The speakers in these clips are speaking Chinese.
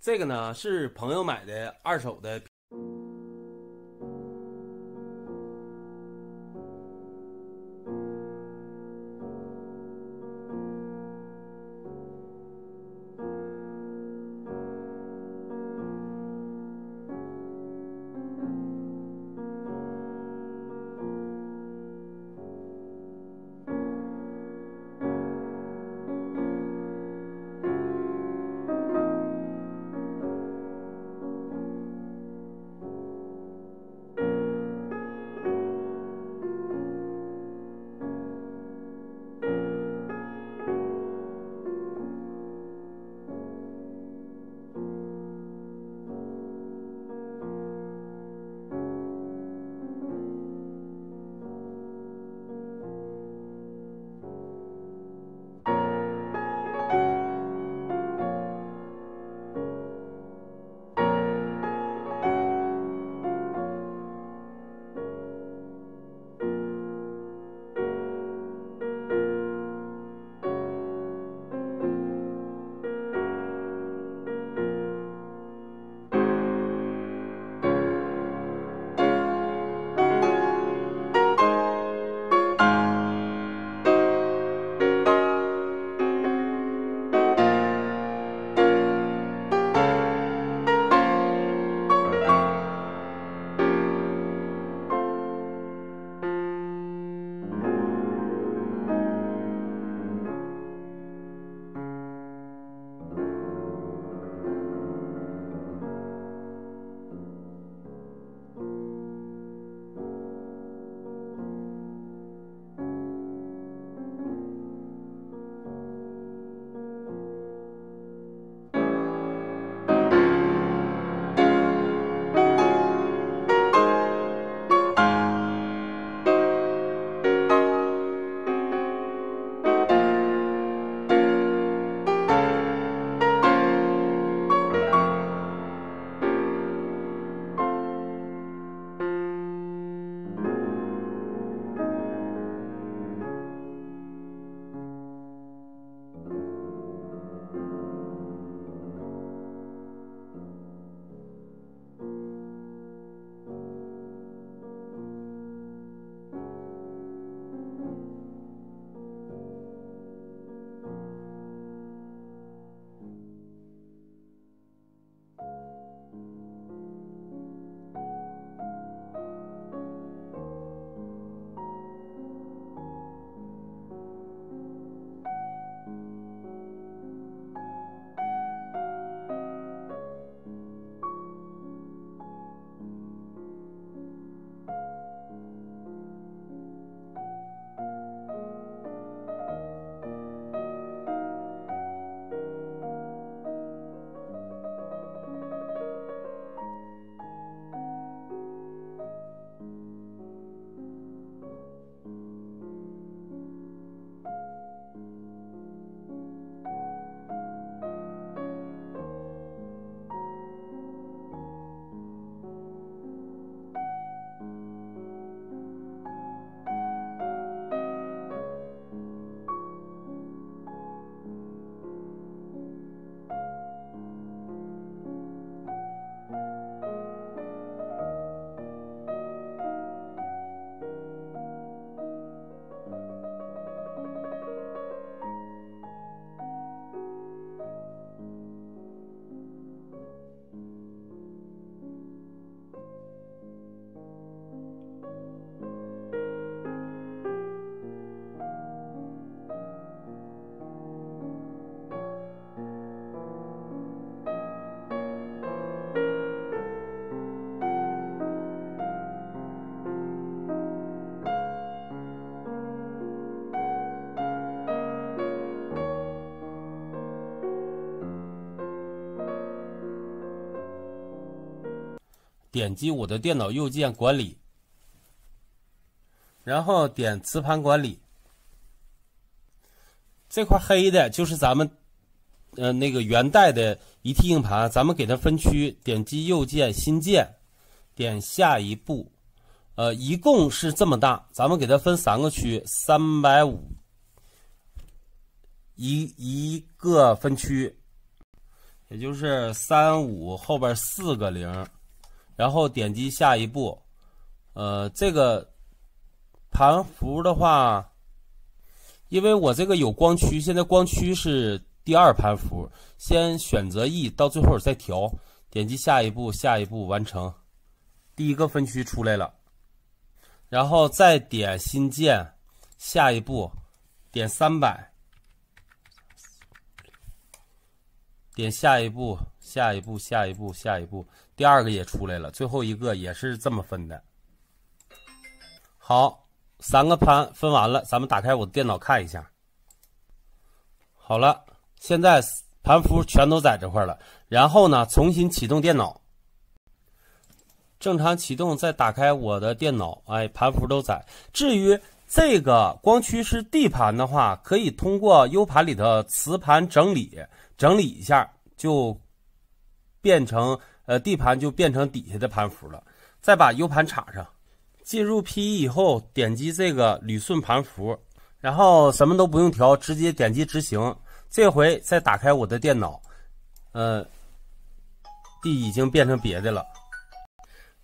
这个呢是朋友买的二手的。点击我的电脑右键管理，然后点磁盘管理。这块黑的就是咱们那个原带的1T 硬盘，咱们给它分区，点击右键新建，点下一步。一共是这么大，咱们给它分3个区，350一个分区。也就是35后边4个0，然后点击下一步。这个盘符的话，因为我这个有光驱，现在光驱是第2盘符，先选择 E， 到最后再调，点击下一步，下一步完成，第1个分区出来了，然后再点新建，下一步点300，点下一步，下一步，下一步，下一步，第2个也出来了，最后一个也是这么分的。好，3个盘分完了，咱们打开我的电脑看一下。好了，现在盘符全都在这块了。然后呢，重新启动电脑，正常启动，再打开我的电脑，哎，盘符都在。至于这个光驱是 D 盘的话，可以通过 U 盘里的磁盘整理一下，就变成D 盘就变成底下的盘符了。再把 U 盘插上。进入 P1 以后，点击这个捋顺盘符，然后什么都不用调，直接点击执行。这回再打开我的电脑D 已经变成别的了。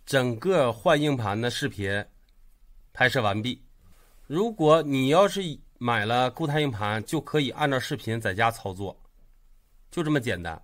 整个换硬盘的视频拍摄完毕。如果你要是买了固态硬盘，就可以按照视频在家操作，就这么简单。